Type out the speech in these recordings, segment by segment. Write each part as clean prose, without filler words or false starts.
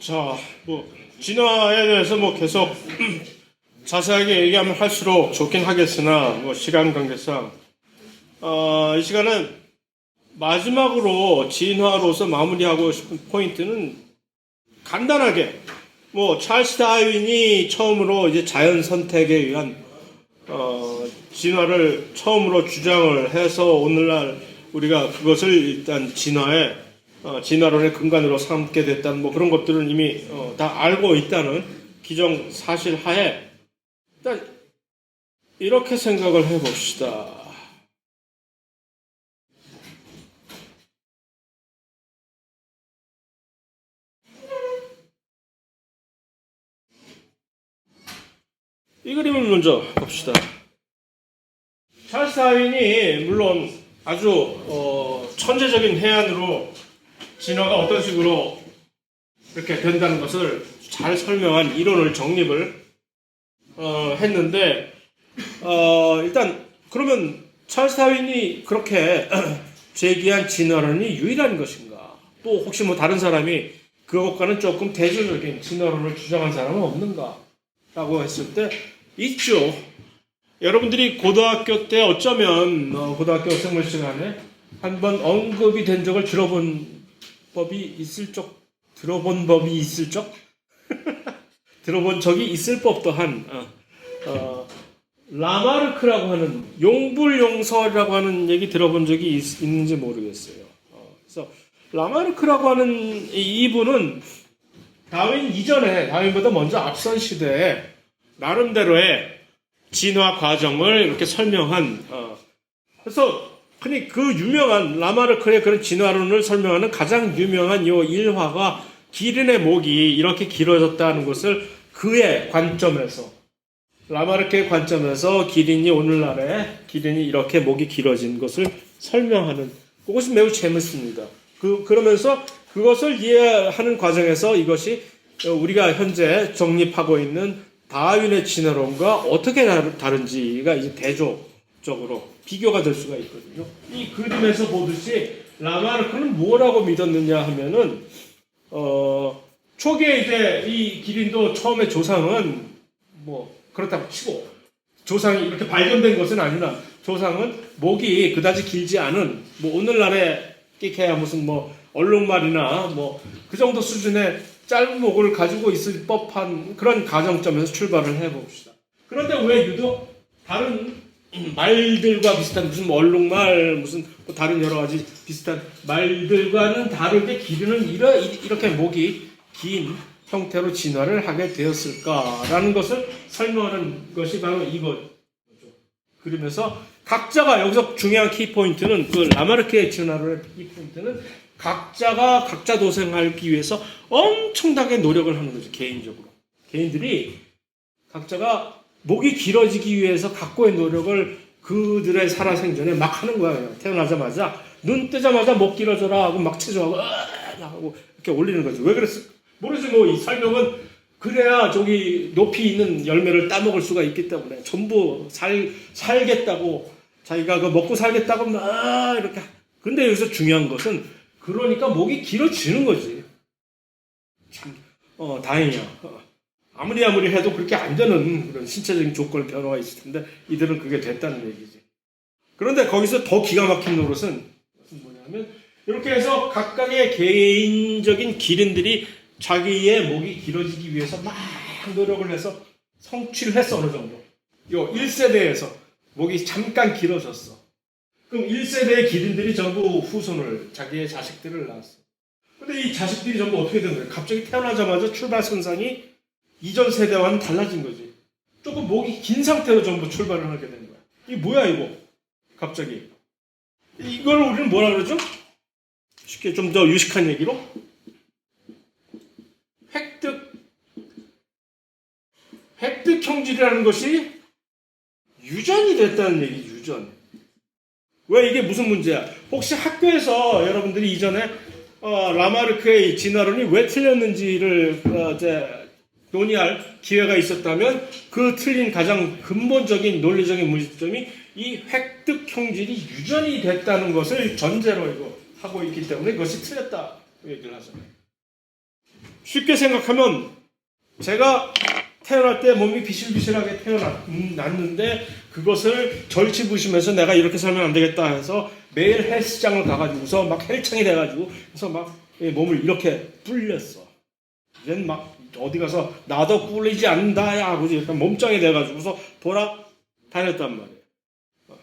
자, 진화에 대해서 계속 자세하게 얘기하면 할수록 좋긴 하겠으나, 시간 관계상, 이 시간은 마지막으로 진화로서 마무리하고 싶은 포인트는 간단하게, 찰스 다윈이 처음으로 이제 자연 선택에 의한, 진화를 처음으로 주장을 해서 오늘날 우리가 그것을 일단 진화론의 근간으로 삼게 됐다는 그런 것들은 이미 다 알고 있다는 기정 사실 하에 일단 이렇게 생각을 해봅시다. 이 그림을 먼저 봅시다. 찰스 다윈이 물론 아주 천재적인 해안으로 진화가 어떤 식으로 이렇게 된다는 것을 잘 설명한 이론을 정립을 했는데 일단 그러면 찰스 다윈이 그렇게 제기한 진화론이 유일한 것인가? 또 혹시 다른 사람이 그것과는 조금 대조적인 진화론을 주장한 사람은 없는가? 라고 했을 때 있죠. 여러분들이 고등학교 때 어쩌면 고등학교 생물 시간에 한번 언급이 된 적을 들어본 법이 있을 적 들어본 적이 있을 법도 한 라마르크라고 하는 용불용설이라고 하는 얘기 들어본 적이 있는지 모르겠어요. 그래서 라마르크라고 하는 이분은 다윈 이전에, 다윈보다 먼저 앞선 시대에 나름대로의 진화 과정을 이렇게 설명한, 그래서 흔히 그 유명한 라마르크의 그런 진화론을 설명하는 가장 유명한 요 일화가 기린의 목이 이렇게 길어졌다는 것을 그의 관점에서, 라마르크의 관점에서 오늘날의 기린이 이렇게 목이 길어진 것을 설명하는 그것이 매우 재밌습니다. 그러면서 그것을 이해하는 과정에서 이것이 우리가 현재 정립하고 있는 다윈의 진화론과 어떻게 다른지가 이제 대조적으로 비교가 될 수가 있거든요. 이 그림에서 보듯이 라마르크는 뭐라고 믿었느냐 하면은 초기에 이제 이 기린도 처음에 조상은 그렇다고 치고 조상이 이렇게 발견된 것은 아니라 조상은 목이 그다지 길지 않은 오늘날의 끼케야 무슨 얼룩말이나 그 정도 수준의 짧은 목을 가지고 있을 법한 그런 가정점에서 출발을 해봅시다. 그런데 왜 유독 다른 말들과 비슷한 무슨 얼룩말 무슨 다른 여러 가지 비슷한 말들과는 다르게 기린은 이렇게 목이 긴 형태로 진화를 하게 되었을까라는 것을 설명하는 것이 바로 이거죠. 그러면서 각자가 여기서 중요한 키포인트는 그 라마르크의 진화론의 키포인트는 각자가 각자 도생하기 위해서 엄청나게 노력을 하는 거죠. 개인적으로. 개인들이 각자가 목이 길어지기 위해서 각고의 노력을 그들의 살아생전에 막 하는 거야. 그냥 태어나자마자 눈 뜨자마자 목 길어져라 하고 막 체조하고 하고 이렇게 올리는 거죠. 왜 그랬을까? 모르지. 이 설명은 그래야 저기 높이 있는 열매를 따먹을 수가 있기 때문에 전부 살겠다고 자기가 먹고 살겠다고 막 이렇게. 근데 여기서 중요한 것은 그러니까 목이 길어지는 거지. 참, 다행이야. 아무리 해도 그렇게 안 되는 그런 신체적인 조건 변화가 있을 텐데 이들은 그게 됐다는 얘기지. 그런데 거기서 더 기가 막힌 노릇은 뭐냐면 이렇게 해서 각각의 개인적인 기린들이 자기의 목이 길어지기 위해서 막 노력을 해서 성취를 했어. 어느 정도. 요 1세대에서 목이 잠깐 길어졌어. 그럼 1세대의 기린들이 전부 후손을, 자기의 자식들을 낳았어. 근데 이 자식들이 전부 어떻게 된 거야? 갑자기 태어나자마자 출발선상이 이전 세대와는 달라진 거지. 조금 목이 긴 상태로 전부 출발을 하게 된 거야. 이게 뭐야, 이거? 갑자기. 이걸 우리는 뭐라 그러죠? 쉽게 좀 더 유식한 얘기로? 획득 형질이라는 것이 유전이 됐다는 얘기, 유전. 왜 이게 무슨 문제야? 혹시 학교에서 여러분들이 이전에 라마르크의 진화론이 왜 틀렸는지를 논의할 기회가 있었다면 그 틀린 가장 근본적인 논리적인 문제점이 이 획득 형질이 유전이 됐다는 것을 전제로 하고 있기 때문에 그것이 틀렸다 얘기를 하잖아요. 쉽게 생각하면 제가 태어날 때 몸이 비실비실하게 태어났는데 그것을 절치부심해서 내가 이렇게 살면 안 되겠다 해서 매일 헬스장을 가가지고서 막 헬창이 돼가지고 그래서 막 몸을 이렇게 불렸어. 이젠 막 어디 가서 나도 꿀리지 않는다 야 하고 약간 몸짱이 돼가지고서 돌아다녔단 말이에요.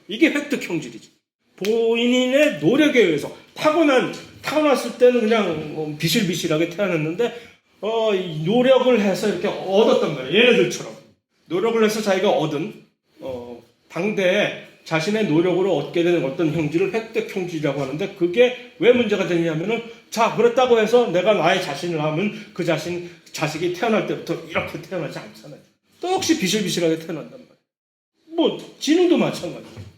이게 획득 형질이지. 본인의 노력에 의해서 타고났을 때는 그냥 비실비실하게 태어났는데 노력을 해서 이렇게 얻었단 말이에요. 얘네들처럼 노력을 해서 자기가 얻은 당대에 자신의 노력으로 얻게 되는 어떤 형질을 획득 형질이라고 하는데 그게 왜 문제가 되냐면은 자 그렇다고 해서 내가 나의 자신을 하면 그 자식이 태어날 때부터 이렇게 태어나지 않잖아요. 또 역시 비실비실하게 태어난단 말이에요. 뭐 지능도 마찬가지예요.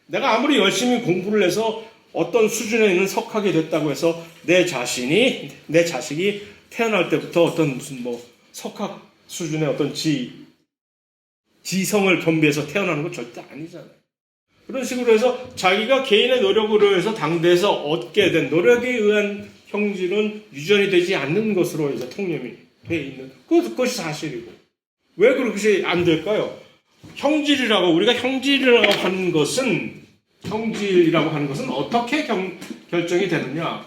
내가 아무리 열심히 공부를 해서 어떤 수준에 있는 석학이 됐다고 해서 내 자식이 태어날 때부터 어떤 무슨 뭐 석학 수준의 어떤 지성을 겸비해서 태어나는 건 절대 아니잖아요. 그런 식으로 해서 자기가 개인의 노력으로 해서 당대에서 얻게 된 노력에 의한 형질은 유전이 되지 않는 것으로 이제 통념이 돼 있는 그것이 사실이고 왜 그것이 안 될까요? 우리가 형질이라고 하는 것은 어떻게 결정이 되느냐?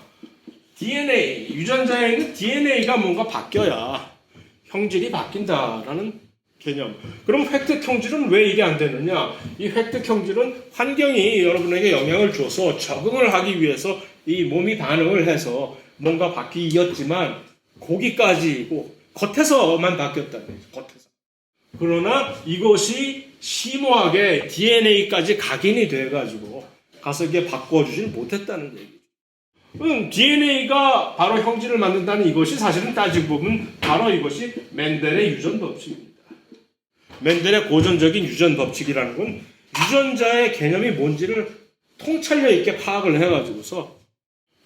DNA, 유전자에 있는 DNA가 뭔가 바뀌어야 형질이 바뀐다라는 개념. 그럼 획득 형질은 왜 이게 안 되느냐? 이 획득 형질은 환경이 여러분에게 영향을 줘서 적응을 하기 위해서 이 몸이 반응을 해서 뭔가 바뀌었지만 거기까지고 겉에서만 바뀌었다는 거죠. 겉에서. 그러나 이것이 심오하게 DNA까지 각인이 돼가지고 가서 이게 바꿔주질 못했다는 얘기죠. DNA가 바로 형질을 만든다는 이것이 사실은 따지고 보면 바로 이것이 멘델의 유전 법칙입니다. 멘델의 고전적인 유전 법칙이라는 건 유전자의 개념이 뭔지를 통찰력 있게 파악을 해가지고서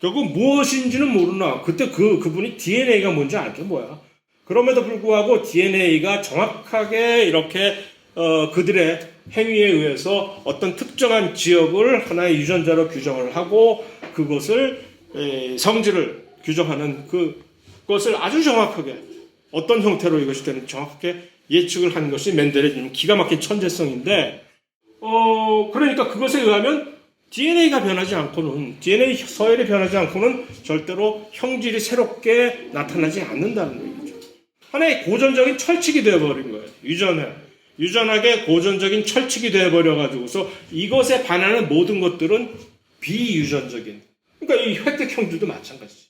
결국 무엇인지는 모르나 그때 그분이 DNA가 뭔지 알게 뭐야. 그럼에도 불구하고 DNA가 정확하게 이렇게 그들의 행위에 의해서 어떤 특정한 지역을 하나의 유전자로 규정을 하고 그것을 성질을 규정하는 그것을 아주 정확하게 어떤 형태로 이것이 되는지 정확하게 예측을 한 것이 멘델의 기가 막힌 천재성인데 그러니까 그것에 의하면 DNA가 변하지 않고는 DNA 서열이 변하지 않고는 절대로 형질이 새롭게 나타나지 않는다는 얘기죠. 하나의 고전적인 철칙이 되어버린 거예요. 유전학의 고전적인 철칙이 되어버려가지고서 이것에 반하는 모든 것들은 비유전적인. 그러니까 이 획득 형질도 마찬가지지.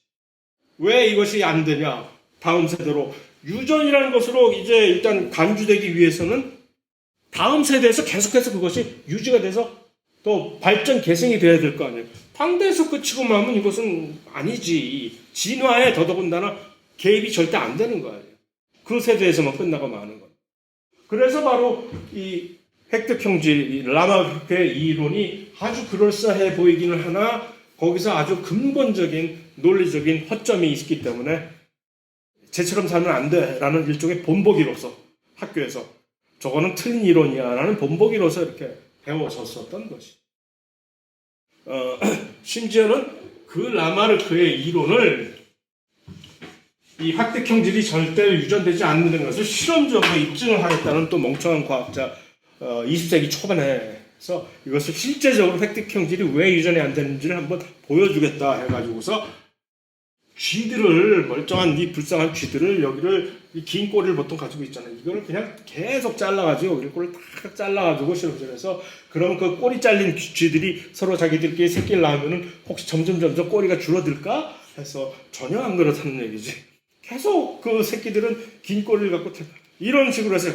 왜 이것이 안 되냐? 다음 세대로 유전이라는 것으로 이제 일단 간주되기 위해서는 다음 세대에서 계속해서 그것이 유지가 돼서 또 발전 계승이 돼야 될 거 아니에요. 당대에서 끝이고 마면 이것은 아니지. 진화에 더더군다나 개입이 절대 안 되는 거 아니에요. 그 세대에서만 끝나고 마는 거. 그래서 바로 이 획득 형질, 라마르크의 이론이 아주 그럴싸해 보이기는 하나 거기서 아주 근본적인 논리적인 허점이 있기 때문에 쟤처럼 살면 안 돼라는 일종의 본보기로서 학교에서 저거는 틀린 이론이야라는 본보기로서 이렇게 배워졌었던 것이. 심지어는 그 라마르크의 이론을 이 획득 형질이 절대 유전되지 않는 것을 실험적으로 입증을 하겠다는 또 멍청한 과학자 20세기 초반에서 이것을 실제적으로 획득 형질이 왜 유전이 안 되는지를 한번 보여주겠다 해가지고서 쥐들을 멀쩡한 이 불쌍한 쥐들을 여기를 이 긴 꼬리를 보통 가지고 있잖아요. 이거를 그냥 계속 잘라가지고 여기 꼬리를 딱 잘라가지고 실험실에서 그럼 그 꼬리 잘린 쥐들이 서로 자기들끼리 새끼를 낳으면은 혹시 점점 꼬리가 줄어들까 해서 전혀 안 그렇다는 얘기지. 계속 그 새끼들은 긴 꼬리를 갖고 이런 식으로 해서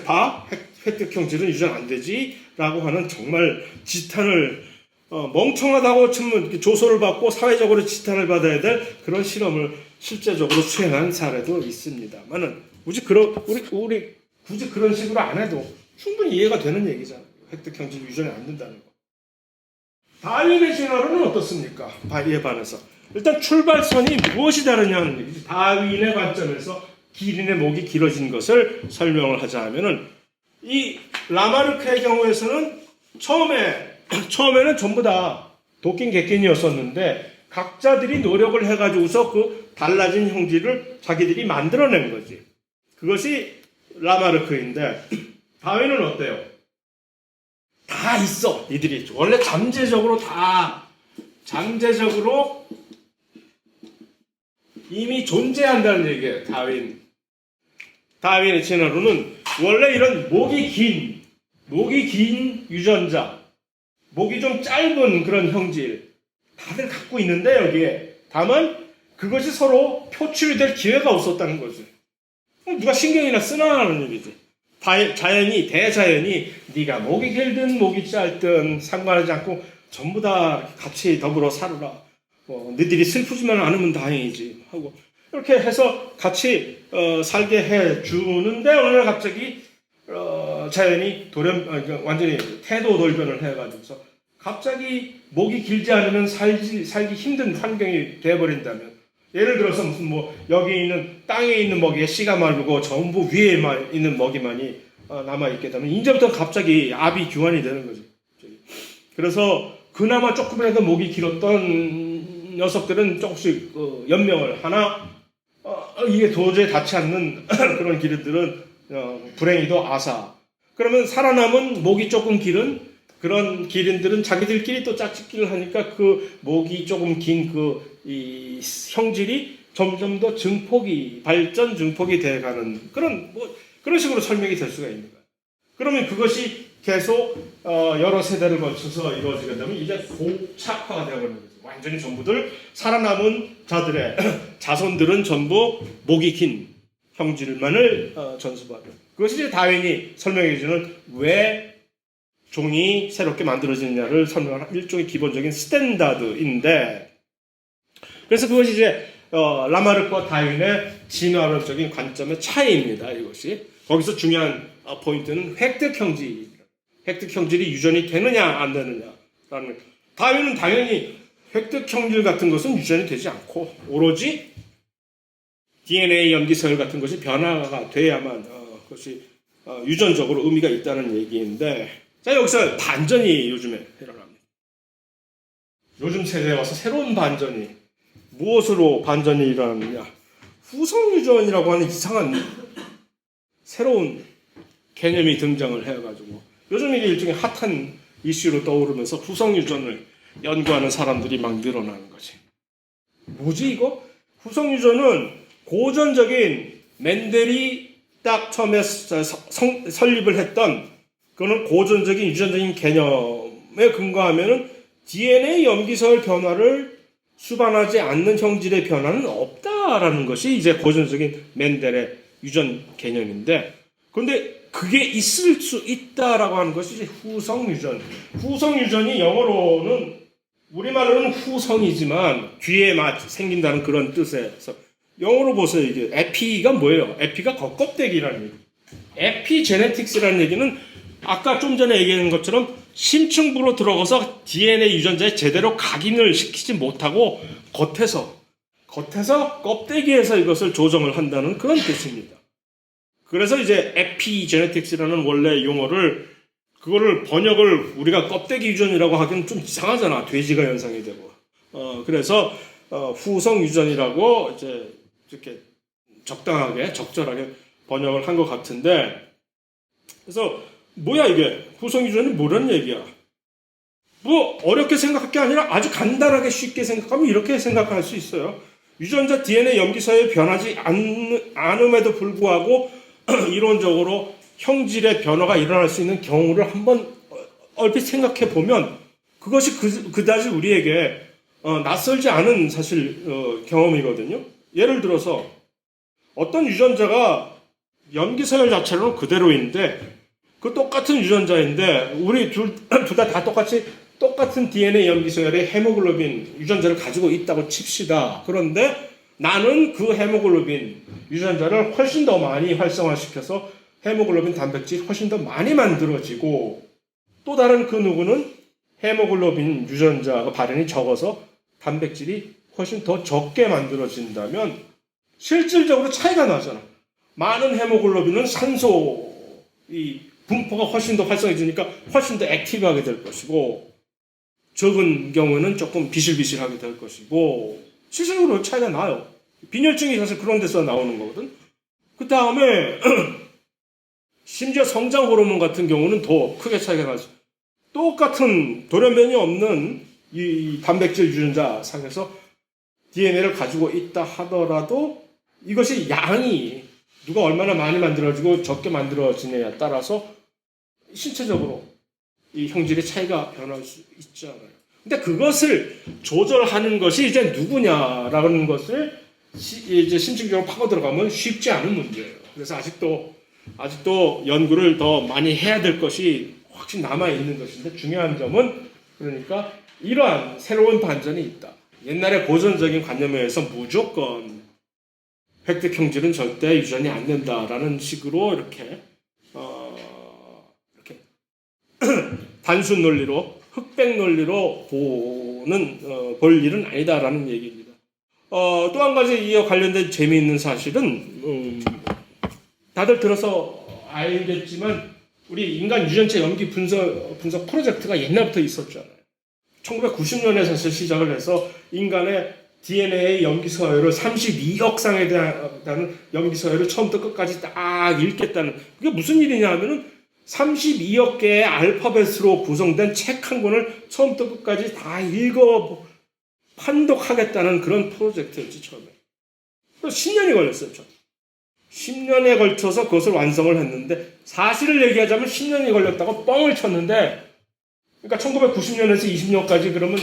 획득 형질은 유전 안 되지라고 하는 정말 지탄을 멍청하다고 치면 조소를 받고 사회적으로 지탄을 받아야 될 그런 실험을 실제적으로 수행한 사례도 있습니다만은 굳이 그런 식으로 안 해도 충분히 이해가 되는 얘기잖아요. 획득 형질 유전이 안 된다는 거. 다윈의 진화론은 어떻습니까? 이에 반해서 일단 출발선이 무엇이 다르냐는 얘기지. 다윈의 관점에서 기린의 목이 길어진 것을 설명을 하자 하면은 이 라마르크의 경우에서는 처음에는 전부 다 도끼 객긴이었었는데 각자들이 노력을 해가지고서 그 달라진 형질을 자기들이 만들어낸 거지. 그것이 라마르크인데, 다윈은 어때요? 다 있어. 이들이 원래 잠재적으로 이미 존재한다는 얘기예요. 다윈의 진화론은 원래 이런 목이 긴 유전자, 목이 좀 짧은 그런 형질 다들 갖고 있는데 여기에 다만 그것이 서로 표출이 될 기회가 없었다는 거지. 누가 신경이나 쓰나 하는 얘기지. 대자연이 네가 목이 길든 목이 짧든 상관하지 않고 전부 다 같이 더불어 살아라. 너희들이 슬프지만 않으면 다행이지 하고 이렇게 해서 같이 살게 해주는데 어느 날 갑자기 자연이 완전히 태도 돌변을 해가지고서 갑자기 목이 길지 않으면 살기 힘든 환경이 돼버린다면, 예를 들어서 무슨 여기 있는 땅에 있는 먹이에 씨가 마르고 전부 위에 있는 먹이만이 남아있게 되면 이제부터 갑자기 압이 교환이 되는 거지. 그래서 그나마 조금이라도 목이 길었던 녀석들은 조금씩 연명을 하나, 이게 도저히 닿지 않는 그런 기린들은 불행히도 아사. 그러면 살아남은 목이 조금 길은 그런 기린들은 자기들끼리 또 짝짓기를 하니까 그 목이 조금 긴 이 형질이 점점 더 발전 증폭이 돼가는 그런 식으로 설명이 될 수가 있는 거예요. 그러면 그것이 계속 여러 세대를 거쳐서 이루어지게 되면 이제 고착화가 되어버리는 거죠. 완전히 전부들 살아남은 자들의 자손들은 전부 목이 긴 형질만을 전수받는. 그것이 이제 다윈이 설명해주는 왜 종이 새롭게 만들어지느냐를 설명하는 일종의 기본적인 스탠다드인데, 그래서 그것이 이제 라마르크와 다윈의 진화론적인 관점의 차이입니다. 이것이 거기서 중요한 포인트는 획득 형질이 유전이 되느냐 안 되느냐라는. 다윈은 당연히 획득 형질 같은 것은 유전이 되지 않고 오로지 DNA 염기서열 같은 것이 변화가 돼야만 그것이 유전적으로 의미가 있다는 얘기인데, 자, 여기서 반전이 요즘에 일어납니다. 요즘 세대에 와서 새로운 반전이, 무엇으로 반전이 일어나느냐? 후성유전이라고 하는 이상한 새로운 개념이 등장을 해가지고 요즘 이게 일종의 핫한 이슈로 떠오르면서 후성유전을 연구하는 사람들이 막 늘어나는 거지. 뭐지 이거? 후성유전은 고전적인 맨델이 딱 처음에 설립을 했던, 그거는 고전적인 유전적인 개념에 근거하면은 DNA 염기서열 변화를 수반하지 않는 형질의 변화는 없다라는 것이 이제 고전적인 맨델의 유전 개념인데, 그런데 그게 있을 수 있다라고 하는 것이 이제 후성유전. 후성유전이 영어로는, 우리말로는 후성이지만 뒤에 생긴다는 그런 뜻에서, 영어로 보세요. 이게 에피가 뭐예요? 에피가 겉껍데기라는 얘기. 에피제네틱스라는 얘기는 아까 좀 전에 얘기한 것처럼 심층부로 들어가서 DNA 유전자에 제대로 각인을 시키지 못하고 겉에서 껍데기에서 이것을 조정을 한다는 그런 뜻입니다. 그래서 이제 에피제네틱스라는 원래 용어를, 그거를 번역을 우리가 껍데기 유전이라고 하기는 좀 이상하잖아. 돼지가 연상이 되고. 그래서 후성 유전이라고 이제 이렇게 적절하게 번역을 한 것 같은데, 그래서 뭐야 이게 후성 유전이 뭐란 얘기야? 어렵게 생각할 게 아니라 아주 간단하게 쉽게 생각하면 이렇게 생각할 수 있어요. 유전자 DNA 염기서에 변하지 않음에도 불구하고 이론적으로 형질의 변화가 일어날 수 있는 경우를 한번 얼핏 생각해 보면 그것이 그다지 우리에게 낯설지 않은 사실 경험이거든요. 예를 들어서 어떤 유전자가 염기서열 자체로는 그대로인데, 그 똑같은 유전자인데 우리 둘 다 똑같은 DNA 염기서열의 헤모글로빈 유전자를 가지고 있다고 칩시다. 그런데 나는 그 헤모글로빈 유전자를 훨씬 더 많이 활성화시켜서 헤모글로빈 단백질이 훨씬 더 많이 만들어지고, 또 다른 그 누구는 헤모글로빈 유전자가 발현이 적어서 단백질이 훨씬 더 적게 만들어진다면 실질적으로 차이가 나잖아. 많은 헤모글로빈은 산소 분포가 훨씬 더 활성해지니까 훨씬 더 액티브하게 될 것이고, 적은 경우는 조금 비실비실하게 될 것이고, 실질적으로 차이가 나요. 빈혈증이 사실 그런 데서 나오는 거거든. 그 다음에 심지어 성장 호르몬 같은 경우는 더 크게 차이가 나죠. 똑같은 돌연변이 없는 이 단백질 유전자 상에서 DNA를 가지고 있다 하더라도 이것이 양이 누가 얼마나 많이 만들어지고 적게 만들어지느냐에 따라서 신체적으로 이 형질의 차이가 변할 수 있잖아요. 근데 그것을 조절하는 것이 이제 누구냐라는 것을 이제 심층적으로 파고 들어가면 쉽지 않은 문제예요. 그래서 아직도 연구를 더 많이 해야 될 것이 확실히 남아 있는 것인데 중요한 점은 그러니까 이러한 새로운 반전이 있다. 옛날에 고전적인 관념에 의해서 무조건 획득 형질은 절대 유전이 안 된다라는 식으로 이렇게 단순 논리로 흑백 논리로 볼 일은 아니다라는 얘기입니다. 또 한 가지 이와 관련된 재미있는 사실은 다들 들어서 알겠지만 우리 인간 유전체 염기 분석 프로젝트가 옛날부터 있었잖아요. 1990년에 사실 시작을 해서 인간의 DNA 염기 서열을 32억 쌍에 대한 염기 서열을 처음부터 끝까지 딱 읽겠다는 그게 무슨 일이냐 하면은 32억 개의 알파벳으로 구성된 책 한 권을 처음부터 끝까지 다 읽어 판독하겠다는 그런 프로젝트였지 처음에. 그래서 10년이 걸렸어요. 10년에 걸쳐서 그것을 완성을 했는데 사실을 얘기하자면 10년이 걸렸다고 뻥을 쳤는데 그러니까 1990년에서 20년까지 그러면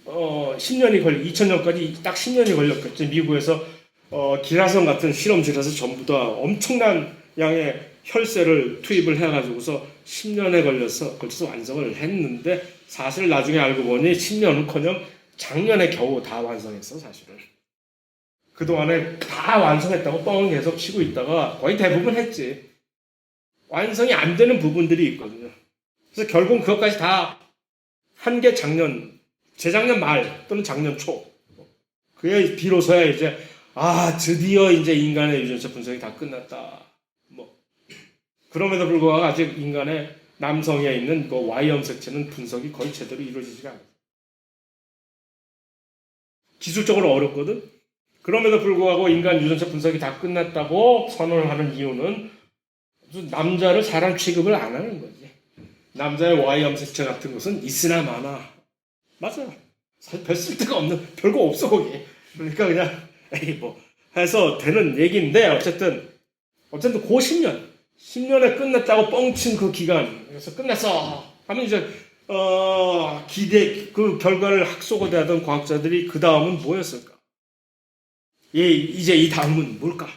2000년까지 딱 10년이 걸렸겠지. 미국에서 기라성 같은 실험실에서 전부 다 엄청난 양의 혈세를 투입을 해가지고서 10년에 걸쳐서 완성을 했는데 사실 나중에 알고 보니 10년은커녕 작년에 겨우 다 완성했어 사실은. 그동안에 다 완성했다고 뻥을 계속 치고 있다가 거의 대부분 했지. 완성이 안 되는 부분들이 있거든요. 그래서 결국 그것까지 다 한 게 재작년 말 또는 작년 초. 그게 비로소야 이제 드디어 이제 인간의 유전체 분석이 다 끝났다. 그럼에도 불구하고 아직 인간의 남성에 있는 그 Y 염색체는 분석이 거의 제대로 이루어지지가 않아요. 기술적으로 어렵거든. 그럼에도 불구하고 인간 유전체 분석이 다 끝났다고 선언을 하는 이유는 남자를 사람 취급을 안 하는 거지. 남자의 Y 염색체 같은 것은 있으나 마나. 맞아요. 사실 별 쓸데가 없는, 별거 없어, 거기. 그러니까 그냥, 해서 되는 얘기인데, 어쨌든 그 10년에 끝났다고 뻥친 그 기간, 그래서 끝났어. 하면 이제, 그 결과를 학소거대하던 과학자들이 그 다음은 뭐였을까? 이제 이 다음은 뭘까?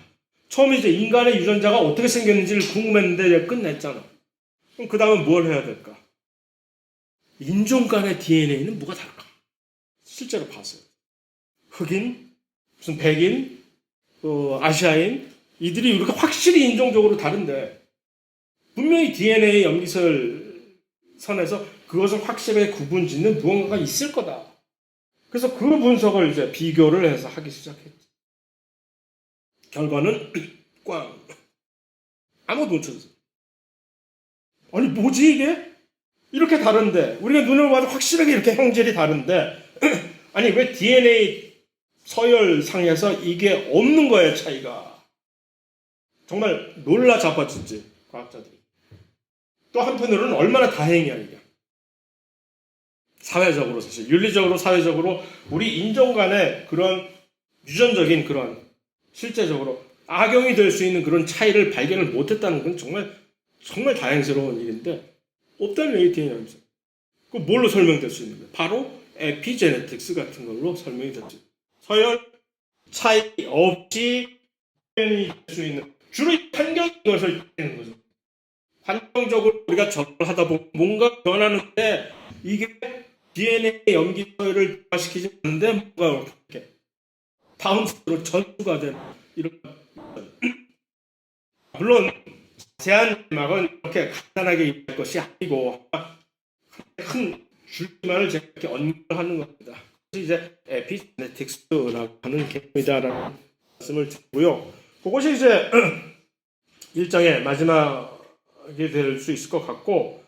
처음에 이제 인간의 유전자가 어떻게 생겼는지를 궁금했는데 끝냈잖아. 그럼 그 다음은 뭘 해야 될까? 인종 간의 DNA는 뭐가 다를까? 실제로 봤어요. 흑인, 무슨 백인, 아시아인, 이들이 이렇게 확실히 인종적으로 다른데, 분명히 DNA 염기설 선에서 그것을 확실하게 구분 짓는 무언가가 있을 거다. 그래서 그 분석을 이제 비교를 해서 하기 시작했지. 결과는 꽝. 아무도 못 찾았어. 아니 뭐지 이게? 이렇게 다른데 우리가 눈을 봐도 확실하게 이렇게 형질이 다른데 아니 왜 DNA 서열상에서 이게 없는 거예요 차이가. 정말 놀라 자빠졌지 과학자들이. 또 한편으로는 얼마나 다행이야 이게. 사회적으로 사실 윤리적으로 사회적으로 우리 인종 간의 그런 유전적인 그런 실제적으로 악용이 될 수 있는 그런 차이를 발견을 못했다는 건 정말 다행스러운 일인데 없다는 ATN 암세. 그 뭘로 설명될 수 있는 거예요? 바로 에피제네틱스 같은 걸로 설명이 됐죠. 서열 차이 없이 발견이 될 수 있는 주로 환경인 것을 얘기하는 거죠. 환경적으로 우리가 적응을 하다 보면 뭔가 변하는데 이게 DNA 염기 서열을 시키지 않는데 뭔가 이렇게 다음으로 전수가 되는 이런 물론 자세한 내막은 이렇게 간단하게 얘기할 것이 아니고 큰 줄기만을 제가 이렇게 언급하는 겁니다. 이제 에피제네틱스라고 하는 개념이다라는 말씀을 드리고요. 그것이 이제 일정의 마지막이 될 수 있을 것 같고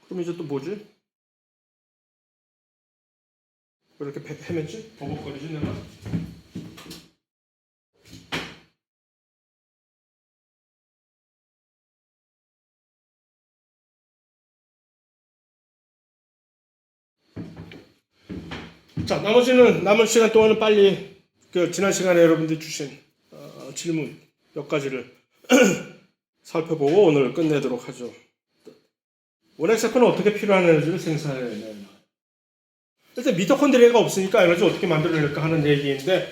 그럼 이제 또 뭐지? 왜 이렇게 헤맸지? 버벅거리지 내가? 자, 나머지는 남은 시간 동안은 빨리 그 지난 시간에 여러분들이 주신 질문 몇 가지를 살펴보고 오늘 끝내도록 하죠. 원엑스F는 어떻게 필요한 에너지를 생산해내나? 일단 미토콘드리아가 없으니까 에너지 어떻게 만들어낼까 하는 얘기인데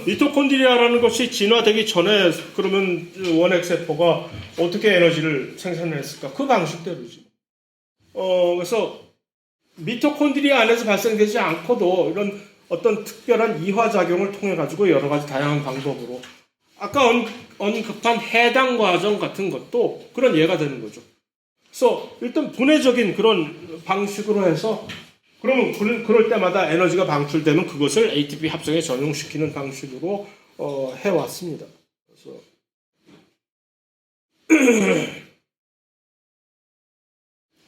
미토콘드리아라는 것이 진화되기 전에 그러면 원엑스F가 어떻게 에너지를 생산했을까? 그 방식대로지. 그래서 미토콘드리아 안에서 발생되지 않고도 이런 어떤 특별한 이화작용을 통해 가지고 여러 가지 다양한 방법으로 아까 언급한 해당 과정 같은 것도 그런 예가 되는 거죠. 그래서 일단 분해적인 그런 방식으로 해서 그러면 그럴 때마다 에너지가 방출되면 그것을 ATP 합성에 전용시키는 방식으로 해왔습니다. 그래서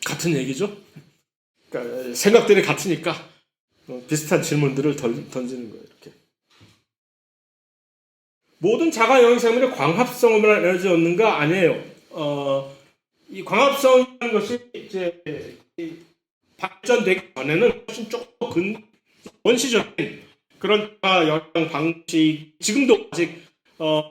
같은 얘기죠. 그러니까 생각들이 같으니까 비슷한 질문들을 던지는 거예요. 이렇게 모든 자가 영양생물의 광합성으로 에너지 얻는가 아니에요. 이 광합성이라는 것이 이제 발전되기 전에는 훨씬 조금 더 원시적인 그런 영양 방식, 지금도 아직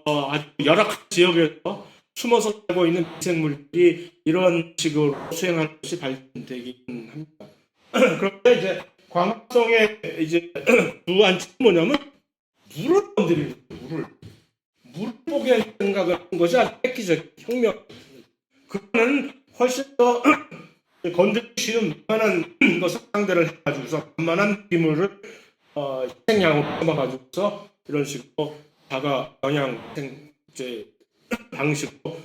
아주 열악한 지역에서 숨어서 살고 있는 미생물들이 이런 식으로 수행하는 것이 발전되긴 합니다. 그런데 이제 광합성의 이제 주안점은 뭐냐면 물을 건드리는 거예요. 물을 보게 생각을 한 것이 아주 획기적인 혁명. 그거는 훨씬 더 건드리기 쉬운 만한 것을 상대를 해가지고서 만만한 기물을 생양으로 삼아가지고서 이런 식으로 자가 영양 이제 방식으로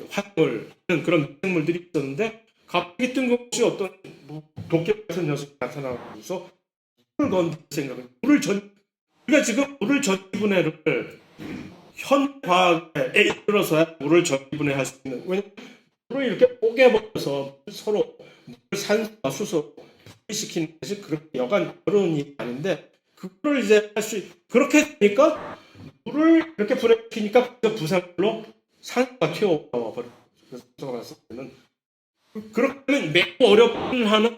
활동을 하는 그런 생물들이 있었는데 갑자기 뜬금없이 어떤 도깨비 같은 녀석이 나타나면서 물을 건드릴 생각을 우리가 지금 물을 전기분해를 현 과학에 이르러서야 물을 전기분해할 수 있는 왜냐면 물을 이렇게 뽀개버려서 서로 산소와 수소 분리시키는 것이 그렇게 여간 어려운 일이 아닌데 그거를 이제 할 수 그렇게 되니까 물을 이렇게 분해시키니까 부산물로 산소가 튀어나와 버려요. 그래서 그렇게 하면 매우 어렵긴 하나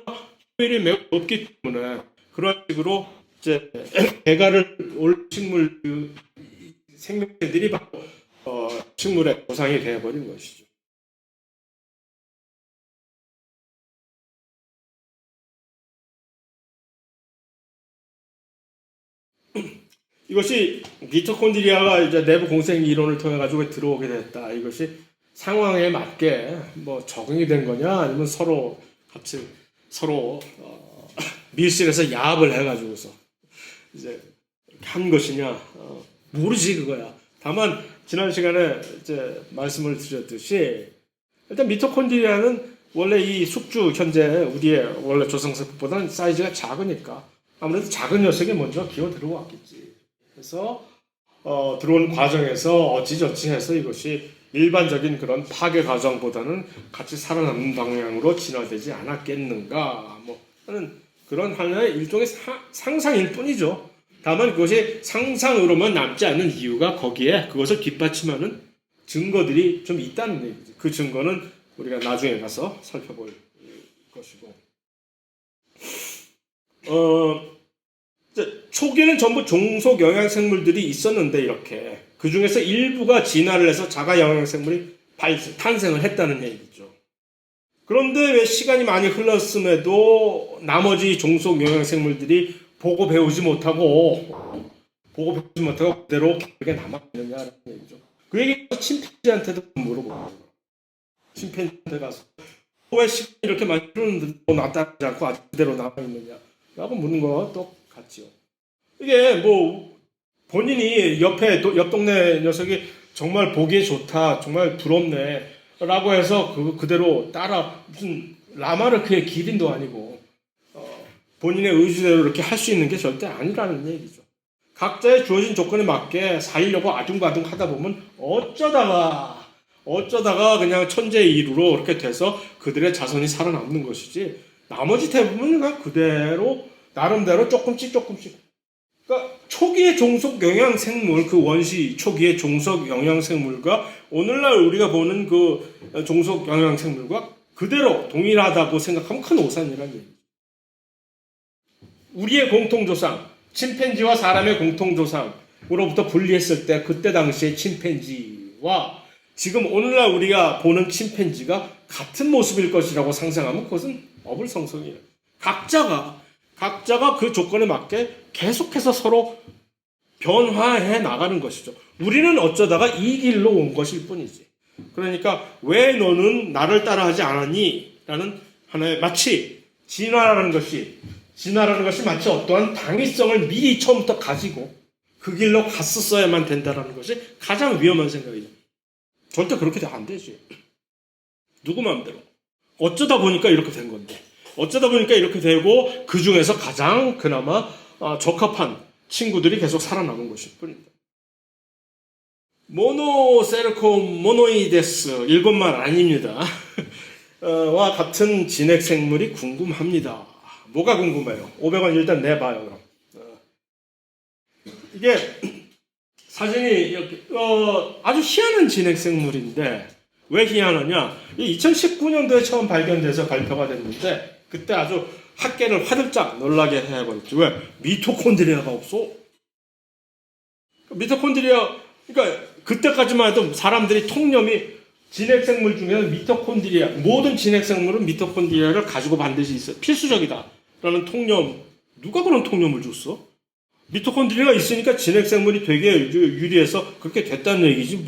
효율이 매우 높기 때문에 그런 식으로 이제 배가를 올 식물 생명체들이 바로 식물의 보상이 되어버린 것이죠. 이것이 미토콘드리아가 이제 내부 공생 이론을 통해 가지고 들어오게 됐다. 이것이 상황에 맞게 뭐 적응이 된 거냐, 아니면 서로 같이 밀실에서 야합을 해가지고서 이제 한 것이냐, 모르지 그거야. 다만 지난 시간에 이제 말씀을 드렸듯이 일단 미토콘드리아는 원래 이 숙주 현재 우리의 원래 조상세포보다는 사이즈가 작으니까 아무래도 작은 녀석이 먼저 기어 들어왔겠지. 그래서 들어온 과정에서 어찌저찌 해서 이것이 일반적인 그런 파괴 과정보다는 같이 살아남는 방향으로 진화되지 않았겠는가. 뭐 하는 그런 하나의 일종의 상상일 뿐이죠. 다만 그것이 상상으로만 남지 않는 이유가 거기에 그것을 뒷받침하는 증거들이 좀 있다는 얘기죠. 그 증거는 우리가 나중에 가서 살펴볼 것이고. 초기에는 전부 종속 영양생물들이 있었는데 이렇게 그 중에서 일부가 진화를 해서 자가 영양생물이 탄생을 했다는 얘기죠. 그런데 왜 시간이 많이 흘렀음에도 나머지 종속 영양생물들이 보고 배우지 못하고 그대로 기억에 남아있느냐는 얘기죠. 그 얘기가 침팬지한테도 물어보고 침팬지한테 가서 왜 시간이 이렇게 많이 흐르는데 나타나지 않고 아직 그대로 남아있느냐 라고 묻는 거와 똑같지요. 이게 뭐 본인이 옆 동네 녀석이 정말 보기에 좋다, 정말 부럽네 라고 해서 그대로 따라 무슨 라마르크의 기린도 아니고 본인의 의지대로 이렇게 할 수 있는 게 절대 아니라는 얘기죠. 각자의 주어진 조건에 맞게 살려고 아둥바둥 하다 보면 어쩌다가 어쩌다가 그냥 천재의 이루로 이렇게 돼서 그들의 자손이 살아남는 것이지. 나머지 대부분은 그냥 그대로 나름대로 조금씩 조금씩. 그러니까 초기의 종속 영양 생물, 그 원시 초기의 종속 영양 생물과 오늘날 우리가 보는 그 종속 영양 생물과 그대로 동일하다고 생각하면 큰 오산이라는 얘기죠. 우리의 공통조상, 침팬지와 사람의 공통조상으로부터 분리했을 때 그때 당시의 침팬지와 지금 오늘날 우리가 보는 침팬지가 같은 모습일 것이라고 상상하면 그것은 어불성성이에요. 각자가 그 조건에 맞게 계속해서 서로 변화해 나가는 것이죠. 우리는 어쩌다가 이 길로 온 것일 뿐이지. 그러니까 왜 너는 나를 따라하지 않았니? 라는 하나의 마치 진화라는 것이 마치 어떠한 당위성을 미리 처음부터 가지고 그 길로 갔었어야만 된다는 것이 가장 위험한 생각이죠. 절대 그렇게 안 되지. 누구 마음대로. 어쩌다 보니까 이렇게 된 건데. 어쩌다 보니까 이렇게 되고 그 중에서 가장 그나마 적합한 친구들이 계속 살아남은 것일 뿐입니다. 모노세르콤 모노이데스 일본말 아닙니다. 와 같은 진핵생물이 궁금합니다. 뭐가 궁금해요? 500원 일단 내봐요. 그럼. 이게 사진이 이렇게 아주 희한한 진핵생물인데 왜 희한하냐? 2019년도에 처음 발견돼서 발표가 됐는데 그때 아주 학계를 화들짝 놀라게 해버렸죠. 왜? 미토콘드리아가 없어. 미토콘드리아, 그러니까 그때까지만 해도 사람들이 통념이 진핵생물 중에는 미토콘드리아, 모든 진핵생물은 미토콘드리아를 가지고 반드시 있어요. 필수적이다. 라는 통념, 누가 그런 통념을 줬어? 미토콘드리아가 있으니까 진핵생물이 되게 유리해서 그렇게 됐다는 얘기지.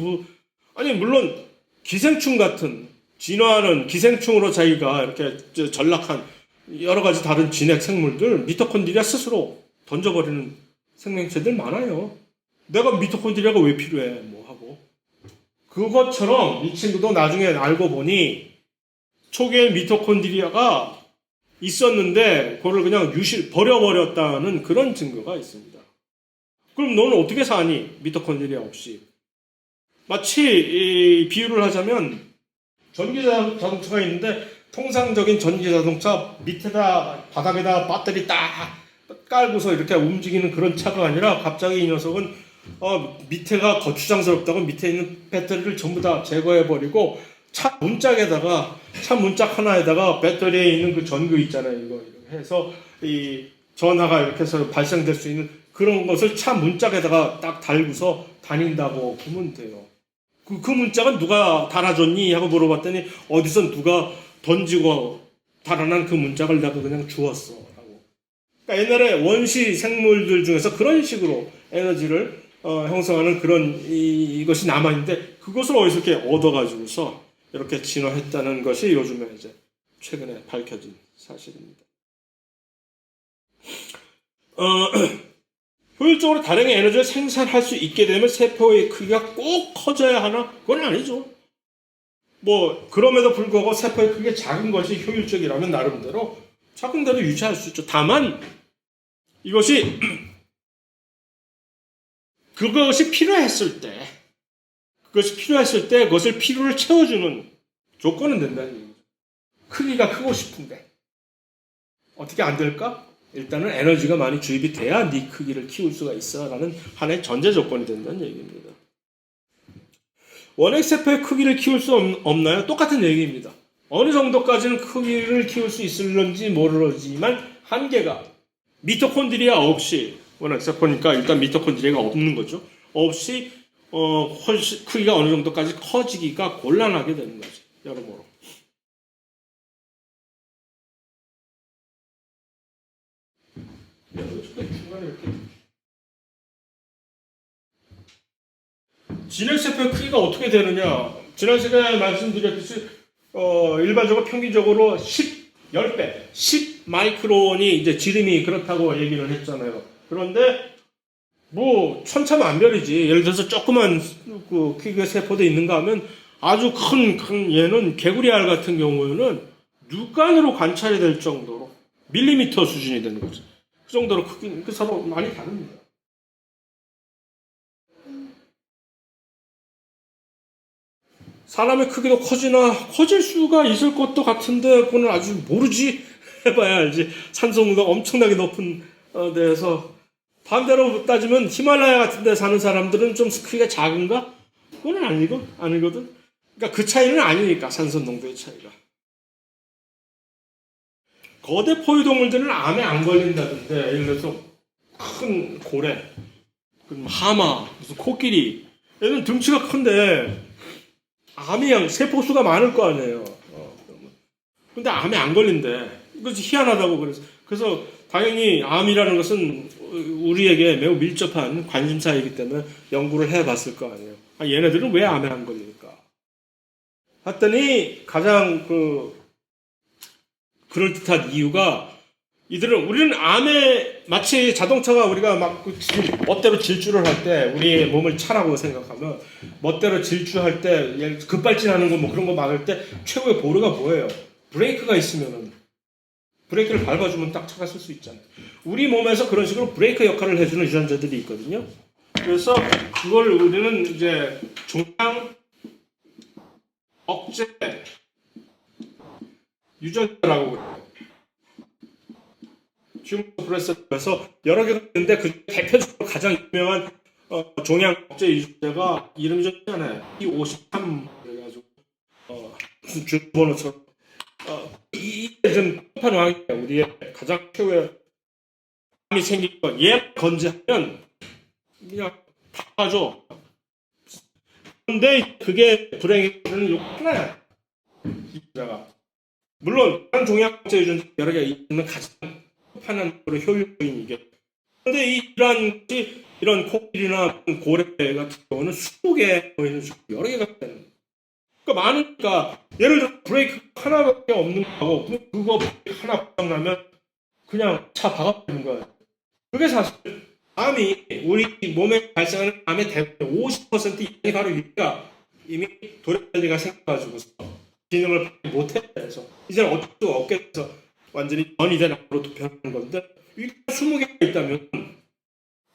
아니, 물론 기생충 같은, 진화하는 기생충으로 자기가 이렇게 전락한 여러 가지 다른 진핵생물들, 미토콘드리아 스스로 던져버리는 생명체들 많아요. 내가 미토콘드리아가 왜 필요해? 뭐 하고. 그것처럼 이 친구도 나중에 알고 보니 초기에 미토콘드리아가 있었는데 그걸 그냥 버려버렸다는 그런 증거가 있습니다. 그럼 너는 어떻게 사니? 미토콘드리아 없이. 마치 비유를 하자면 전기자동차가 있는데 통상적인 전기자동차 밑에다 바닥에다 배터리 딱 깔고서 이렇게 움직이는 그런 차가 아니라 갑자기 이 녀석은 밑에가 거추장스럽다고 밑에 있는 배터리를 전부 다 제거해버리고 차 문짝 하나에다가 배터리에 있는 그 전구 있잖아요. 이거 해서 이 전화가 이렇게 해서 발생될 수 있는 그런 것을 차 문짝에다가 딱 달고서 다닌다고 보면 돼요. 그 문짝은 누가 달아줬니? 하고 물어봤더니 어디서 누가 던지고 달아난 그 문짝을 내가 그냥 주웠어. 라고. 그러니까 옛날에 원시 생물들 중에서 그런 식으로 에너지를 형성하는 그런 이것이 남아있는데 그것을 어디서 이렇게 얻어가지고서 이렇게 진화했다는 것이 요즘에 이제 최근에 밝혀진 사실입니다. 효율적으로 다량의 에너지를 생산할 수 있게 되면 세포의 크기가 꼭 커져야 하나? 그건 아니죠. 그럼에도 불구하고 세포의 크기가 작은 것이 효율적이라면 나름대로 유지할 수 있죠. 다만, 그것이 필요했을 때, 그것을 필요를 채워주는 조건은 된다는 얘기죠. 크기가 크고 싶은데. 어떻게 안 될까? 일단은 에너지가 많이 주입이 돼야 네 크기를 키울 수가 있어 라는 하나의 전제 조건이 된다는 얘기입니다. 원핵세포의 크기를 키울 수 없나요? 똑같은 얘기입니다. 어느 정도까지는 크기를 키울 수 있을런지 모르지만 한계가 미토콘드리아 없이 원핵세포니까 일단 미토콘드리아가 없는 거죠. 없이 훨씬 크기가 어느 정도까지 커지기가 곤란하게 되는 거죠. 여러모로. 진핵세포의 크기가 어떻게 되느냐? 지난 시간에 말씀드렸듯이 일반적으로 평균적으로 10배, 10 마이크론이 이제 지름이 그렇다고 얘기를 했잖아요. 그런데 천차만별이지. 예를 들어서 조그만 그 크기의 세포도 있는가 하면 아주 큰 얘는 개구리알 같은 경우에는 육안으로 관찰이 될 정도로 밀리미터 수준이 되는 거죠. 그 정도로 크기는 서로 많이 다릅니다. 사람의 크기도 커질 수가 있을 것도 같은데 그거는 아주 모르지. 해봐야 알지. 산소 농도가 엄청나게 높은 데에서 반대로 따지면 히말라야 같은 데 사는 사람들은 좀 크기가 작은가? 그건 아니거든. 그러니까 그 차이는 아니니까, 산소 농도의 차이가. 거대 포유동물들은 암에 안 걸린다던데, 예를 들어서 큰 고래, 하마, 무슨 코끼리, 얘는 등치가 큰데 암이 세포수가 많을 거 아니에요. 근데 암에 안 걸린대. 이것이 희한하다고 그래서 당연히 암이라는 것은 우리에게 매우 밀접한 관심사이기 때문에 연구를 해봤을 거 아니에요. 얘네들은 왜 암에 안 걸릴까? 봤더니 가장 그럴듯한 이유가 우리는 암에 마치 자동차가 우리가 막 멋대로 질주를 할 때 우리의 몸을 차라고 생각하면 멋대로 질주할 때 급발진하는 거 뭐 그런 거 막을 때 최고의 보루가 뭐예요? 브레이크가 있으면은 브레이크를 밟아주면 딱 차가 쓸 수 있잖아요. 우리 몸에서 그런 식으로 브레이크 역할을 해주는 유전자들이 있거든요. 그래서 그걸 우리는 이제 종양 억제 유전자라고 그래요. 휴머노프레스에서 여러 개가 있는데 그 대표적으로 가장 유명한 종양 억제 유전자가 이름이 좀 있잖아요. E53 그래가지고 무슨 주번호처럼 이게 좀 끝판왕이에요. 우리의 가장 최후의 암이 생긴 건 얘 건재하면 그냥 다 가죠. 그런데 그게 불행히는 요 하나야. 유전자가. 물론 다른 종양 억제 유전자 여러 개가 있는 가장 끝판왕으로 효율적인 이게. 그런데 이런 코끼리나 고래 같은 경우는 20개, 여러 개가 있다는. 그러니까 많으니까 예를 들어 브레이크 하나밖에 없는 거고 그거 하나 고장나면 그냥 차 박아버리는 거예요. 그게 사실 암이 우리 몸에 발생하는 암의 대부분 50% 이상이 바로 우리가 이미 도래관리가 생겨가지고 기능을 못해서 이제는 어쩔 수 없게 돼서 완전히 전이 된 암으로 변하는 건데 이게 20개가 있다면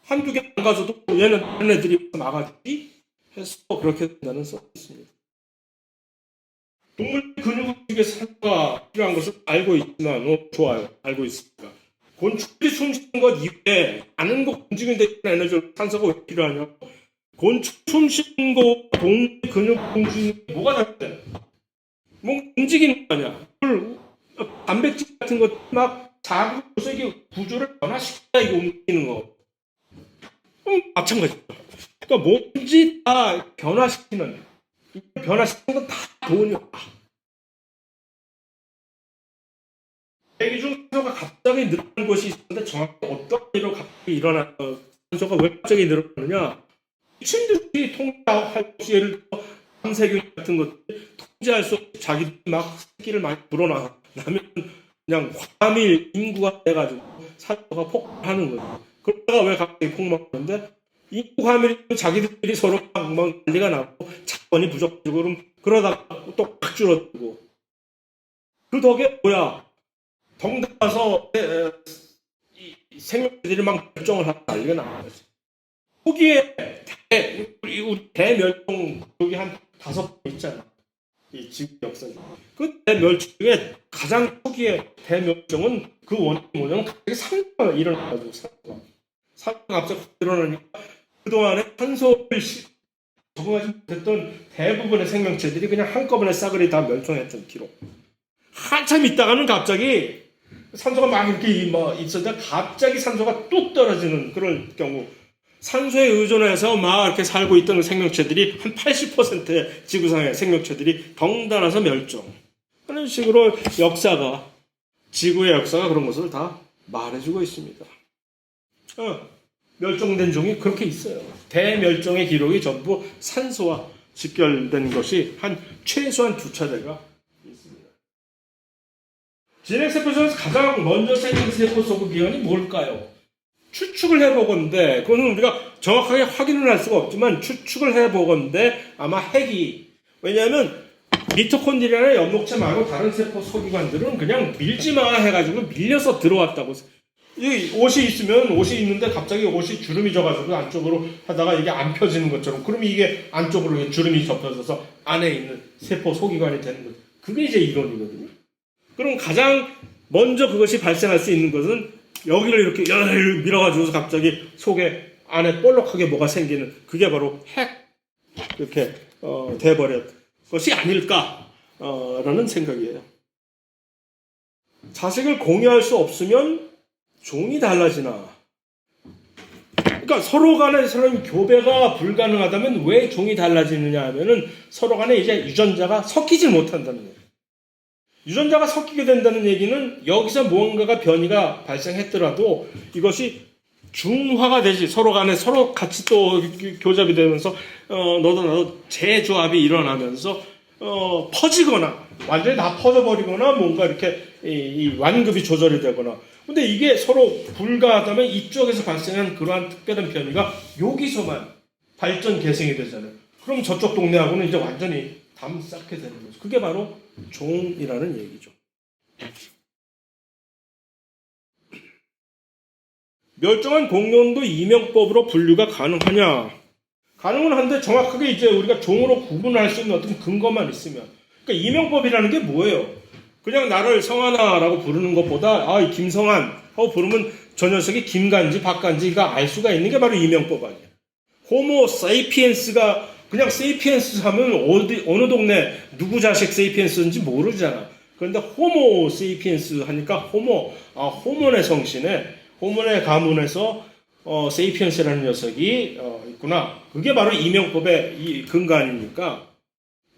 한두 개 안 가서도 얘는 다른 애들이 막아주지 해서 그렇게 된다는 썰이 있습니다. 동물 근육 중에서 산소가 필요한 것을 알고 있지만, 좋아요. 알고 있습니다. 곤충들이 숨쉬는 것 이외에 많은 거 움직이는 데 있는 에너지 산소가 왜 필요하냐? 곤충 숨쉬는 거, 동물 근육 움직이는 게 뭐가 다른데? 뭐 움직이는 거 아니야? 단백질 같은 것 막 자극해서 이게 구조를 변화시키다 이거 움직이는 거. 마찬가지죠. 그러니까 뭔지 다 변화시키는 건 다 돈이야. 대기 중 산소가 갑자기 늘어나는 것이 있는데 정확히 어떤 일로 갑자기 산소가 왜 갑자기 늘어나느냐? 미친듯이 통제할 수 예를 들어 항세균 같은 것들 통제할 수 없이 자기들이 막 새끼를 많이 불어나면 그냥 과밀 인구가 돼가지고 산소가 폭발하는 거죠. 그러다가 왜 갑자기 폭망하는데 인구 과밀이 자기들끼리 서로 막 난리가 나고 자원이 부족해지고 그러다가 또 확 줄어들고 그 덕에 뭐야 덩달아서 생명체들이 막 멸종을 하고 난리가 나는 거지. 거기에 우리 대멸종 여기 한 5번 있잖아. 이 지구 역사 중에. 그 대멸종 중에 가장 초기의 대멸종은 그 원인이 뭐냐면 갑자기 산소가 일어나가지고 산소가 갑자기 일어나니까 그동안에 산소를 적응하지 못했던 대부분의 생명체들이 그냥 한꺼번에 싸그리 다 멸종했던 기록. 한참 있다가는 갑자기 산소가 막 이렇게 있었는데 갑자기 산소가 뚝 떨어지는 그런 경우 산소에 의존해서 막 이렇게 살고 있던 생명체들이 한 80%의 지구상의 생명체들이 덩달아서 멸종. 그런 식으로 지구의 역사가 그런 것을 다 말해주고 있습니다. 멸종된 종이 그렇게 있어요. 대멸종의 기록이 전부 산소와 직결된 것이 최소한 2차례가 있습니다. 진핵세포 중에서 가장 먼저 생긴 세포 속의 기원이 뭘까요? 추측을 해보건데 그거는 우리가 정확하게 확인을 할 수가 없지만 추측을 해보건데 아마 핵이 왜냐하면 미토콘드리아나 연목체 말고 다른 세포 소기관들은 그냥 밀지마 해가지고 밀려서 들어왔다고 이 옷이 있으면 옷이 있는데 갑자기 옷이 주름이 져가지고 안쪽으로 하다가 이게 안 펴지는 것처럼 그러면 이게 안쪽으로 주름이 접혀져서 안에 있는 세포 소기관이 되는 거죠. 그게 이제 이론이거든요. 그럼 가장 먼저 그것이 발생할 수 있는 것은 여기를 이렇게 밀어가지고서 갑자기 속에 안에 볼록하게 뭐가 생기는 그게 바로 핵 이렇게 돼버렸 것이 아닐까라는 생각이에요. 자식을 공유할 수 없으면 종이 달라지나? 그러니까 서로 간에 서로 교배가 불가능하다면 왜 종이 달라지느냐 하면은 서로 간에 이제 유전자가 섞이질 못한다는 거예요. 유전자가 섞이게 된다는 얘기는 여기서 무언가가 변이가 발생했더라도 이것이 중화가 되지 서로 간에 서로 같이 또 교잡이 되면서 너도 나도 재조합이 일어나면서 퍼지거나 완전히 다 퍼져버리거나 뭔가 이렇게 이 완급이 조절이 되거나 근데 이게 서로 불가하다면 이쪽에서 발생한 그러한 특별한 변이가 여기서만 발전 계승이 되잖아요. 그럼 저쪽 동네하고는 이제 완전히 담쌓게 되는 거죠. 그게 바로 종이라는 얘기죠. 멸종한 공룡도 이명법으로 분류가 가능하냐? 가능은 한데 정확하게 이제 우리가 종으로 구분할 수 있는 어떤 근거만 있으면. 그러니까 이명법이라는 게 뭐예요? 그냥 나를 성하나라고 부르는 것보다 이 김성한 하고 부르면 저 녀석이 김간지 박간지가 알 수가 있는 게 바로 이명법 아니야. 호모 세이피엔스가 그냥 세이피엔스 하면 어느 동네 누구 자식 세이피엔스인지 모르잖아. 그런데 호모 세이피엔스 하니까 호몬의 성신에 호몬의 가문에서 세이피엔스라는 녀석이 있구나. 그게 바로 이명법의 이 근거 아닙니까?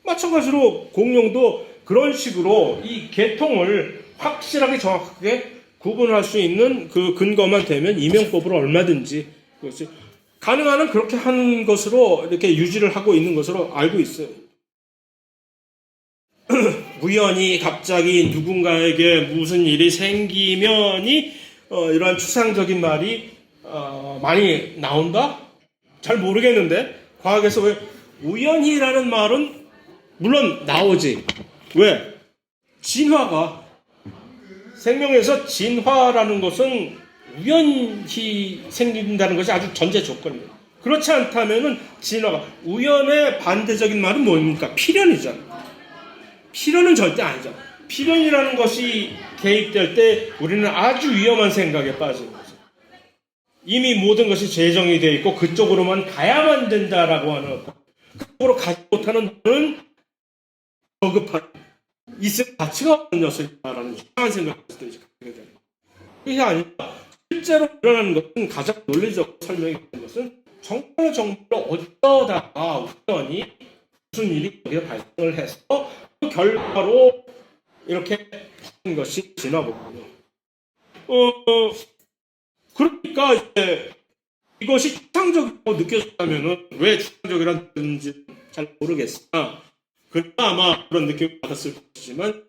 마찬가지로 공룡도 그런 식으로 이 계통을 확실하게 정확하게 구분할 수 있는 그 근거만 되면 이명법으로 얼마든지 그것이 가능한 한 그렇게 하는 것으로 이렇게 유지를 하고 있는 것으로 알고 있어요. 우연히 갑자기 누군가에게 무슨 일이 생기면이 이러한 추상적인 말이 많이 나온다? 잘 모르겠는데 과학에서 왜 우연히라는 말은 물론 나오지. 왜? 진화가 생명에서 진화라는 것은 우연히 생긴다는 것이 아주 전제 조건이에요. 그렇지 않다면은 진화가 우연의 반대적인 말은 뭡니까? 필연이잖아. 필연은 절대 아니죠. 필연이라는 것이 개입될 때 우리는 아주 위험한 생각에 빠지는 거죠. 이미 모든 것이 재정이 되어 있고 그쪽으로만 가야만 된다라고 하는 그쪽으로 가지 못하는 너는 저급한 있을 가치가 없는 녀석이다라는 이상한 생각을 갖게 되는 거예요. 그게 아니라 실제로 일어나는 것은 가장 논리적으로 설명이 되는 것은 정말로 어쩌다가 우연히 무슨 일이 거기에 발생을 해서 그 결과로 이렇게 하는 것이 진화거든요. 그러니까 이제 이것이 추상적이라고 느껴졌다면은 왜 추상적이라는지 잘 모르겠으나 그러나 아마 그런 느낌을 받았을 것이지만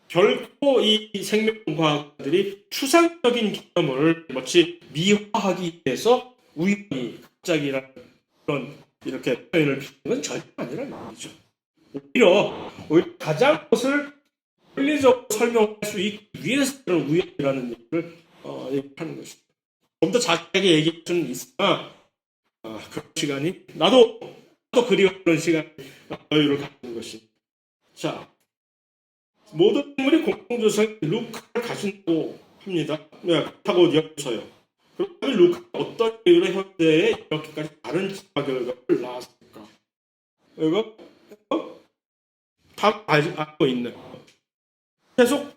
결코 이 생명과학들이 추상적인 개념을 마치 미화하기 위해서 우연히 갑자기라는 그런 이렇게 표현을 피는 건 전혀 아니라는 얘기죠. 오히려 가장 것을 논리적으로 설명할 수 있기 위해서 그런 우연이라는 얘기를 얘기하는 것입니다. 좀 더 자세하게 얘기할 수는 있으나 그런 시간이 나도 그리워 그런 시간 여유를 갖는 것입니다. 자, 모든 인물이 공통조상의 루카를 가진다고 합니다. 그렇다고 여기서요. 그러면 루카가 어떤 이유로 현대에 이렇게까지 다른 진화 결과를 낳았을까? 이거 다 알고 있는. 계속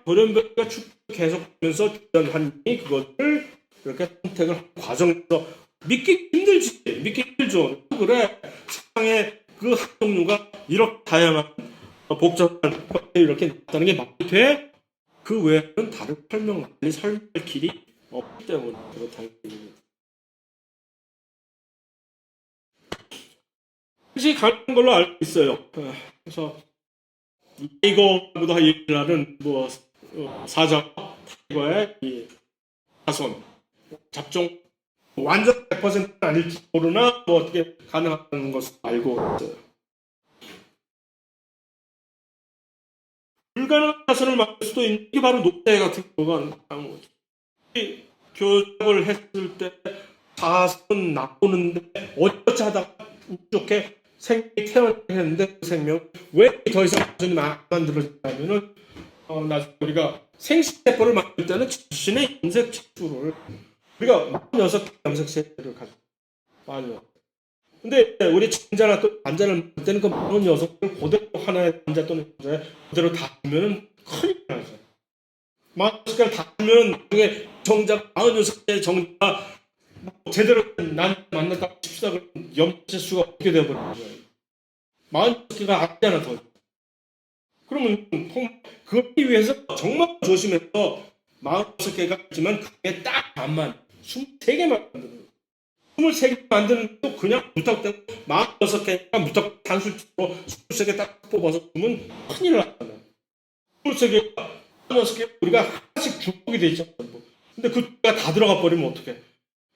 돌연변이가 계속되면서 주변 환경이 그것을 이렇게 선택을 하는 과정에서 믿기 힘들죠. 그래 세상에 그 학종류가 이렇게 다양한 복잡한 이렇게 나타나는 게 말이 돼? 그 외에는 다른 설명할 길이 없기 때문에 그렇다는 얘기입니다. 혹시 가는 걸로 알고 있어요. 그래서 타이거하고도 얘기를 하는 사자 타이거의 이 자손 잡종 완전 100%는 아닐지 모르나 어떻게 가능하다는 것을 알고 있어요. 불가능한 자손을 만들 수도 있는 게 바로 노태 같은 경우가 나온 거죠. 교육을 했을 때 사선 나오는데 어쩌지 하다가 좋게 생명이 태어났는데 그 생명 왜 더 이상 완전히 안 만들어지냐면은 나중에 우리가 생식세포를 만들 때는 자신의 염색체수를 우리가 46개 염색체를 가지고 많이. 근데 우리 전자나 또 남자를 만들 때는 그 46개를 그대로 하나의 남자 또는 여자에 그대로 다 하면은 큰일 나죠. 46개를 다 하면 그게 정작 46개의 정자가 제대로 난 만났다 싶다 그러면 염색체 수가 어떻게 되어버리는 거예요. 46개가 아니잖아 더. 그러면 그러기 위해서 정말 조심해서 46개가 있지만 그게 딱 반만 23개 만드는 거예요. 23개 만드는 것도 그냥 무턱대고 46개가 무턱 단술적으로 23개 딱 뽑아서 주면 큰일 나잖아요. 23개가 46개 우리가 하나씩 주먹이 돼 있잖아요. 근데 그가 다 들어가 버리면 어떡해.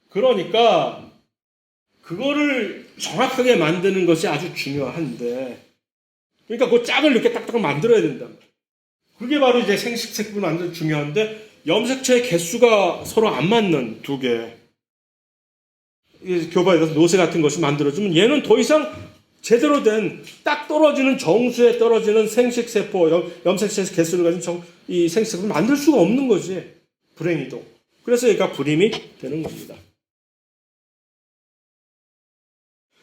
그러니까 그거를 정확하게 만드는 것이 아주 중요한데 그러니까 그 짝을 이렇게 딱딱 만들어야 된다. 그게 바로 이제 생식세포를 만드는 중요한데 염색체의 개수가 서로 안 맞는 두 개. 교반에서 노쇠 같은 것이 만들어지면 얘는 더 이상 제대로 된 딱 떨어지는 정수에 떨어지는 생식세포, 염색체 개수를 가진 이 생식세포를 만들 수가 없는 거지. 불행히도. 그래서 얘가 불임이 되는 겁니다.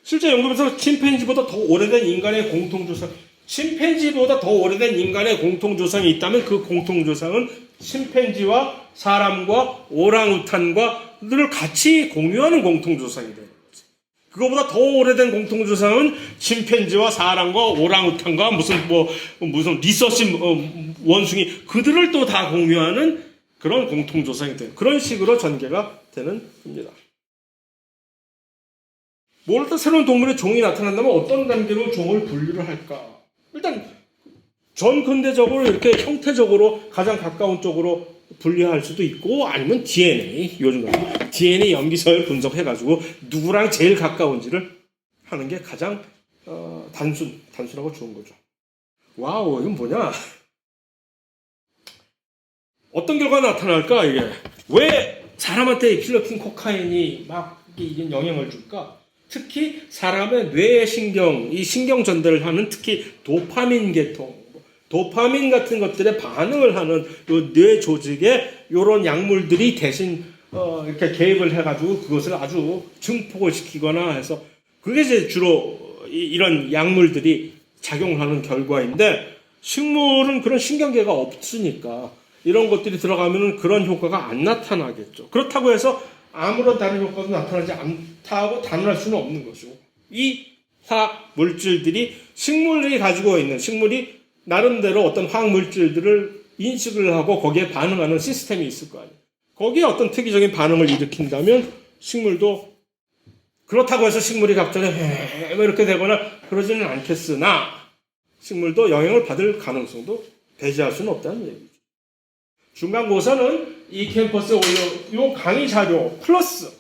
실제 연구에서 침팬지보다 더 오래된 인간의 공통조상, 침팬지보다 더 오래된 인간의 공통조상이 있다면 그 공통조상은 침팬지와 사람과 오랑우탄과 늘 같이 공유하는 공통조상이 돼요. 그거보다 더 오래된 공통조상은 침팬지와 사람과 오랑우탄과 무슨 리서시 원숭이 그들을 또 다 공유하는 그런 공통조상이 돼요. 그런 식으로 전개가 되는 겁니다. 뭘 또 새로운 동물의 종이 나타난다면 어떤 단계로 종을 분류를 할까? 일단 전 근대적으로 이렇게 형태적으로 가장 가까운 쪽으로 분류할 수도 있고 아니면 DNA 요즘 DNA 염기서열 분석해가지고 누구랑 제일 가까운지를 하는 게 가장 단순하고 좋은 거죠. 와우 이건 뭐냐? 어떤 결과가 나타날까 이게? 왜 사람한테 필로킨 코카인이 막 이게 영향을 줄까? 특히 사람의 뇌 신경, 이 신경 전달을 하는 특히 도파민 계통, 도파민 같은 것들에 반응을 하는 요 뇌 조직에 이런 약물들이 대신 이렇게 개입을 해가지고 그것을 아주 증폭을 시키거나 해서 그게 이제 주로 이런 약물들이 작용하는 결과인데 식물은 그런 신경계가 없으니까 이런 것들이 들어가면 그런 효과가 안 나타나겠죠. 그렇다고 해서 아무런 다른 효과도 나타나지 않다고 단언할 수는 없는 것이고 이 화학 물질들이 식물이 가지고 있는 식물이 나름대로 어떤 화학 물질들을 인식을 하고 거기에 반응하는 시스템이 있을 거 아니에요. 거기에 어떤 특이적인 반응을 일으킨다면 식물도 그렇다고 해서 식물이 갑자기 이렇게 되거나 그러지는 않겠으나 식물도 영향을 받을 가능성도 배제할 수는 없다는 얘기죠. 중간고사는 이 캠퍼스에 올려 이 강의 자료 플러스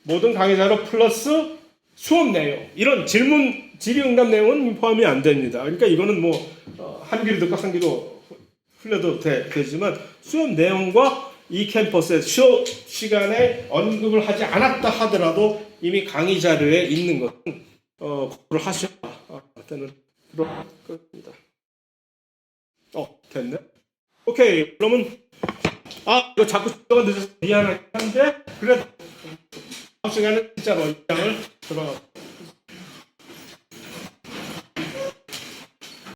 모든 강의 자료 플러스 수업 내용 이런 질의응답 내용은 포함이 안 됩니다. 그러니까 이거는 한 귀로 듣고 한 귀로 흘려도 되지만 수업 내용과 이 캠퍼스의 수업 시간에 언급을 하지 않았다 하더라도 이미 강의 자료에 있는 것은 공부를 하셔야 되는 그런 겁니다. 됐네. 오케이. 그러면 이거 자꾸 시간가 늦어서 미안한데 그래 다음 시간에 진짜로 입장을 들어가.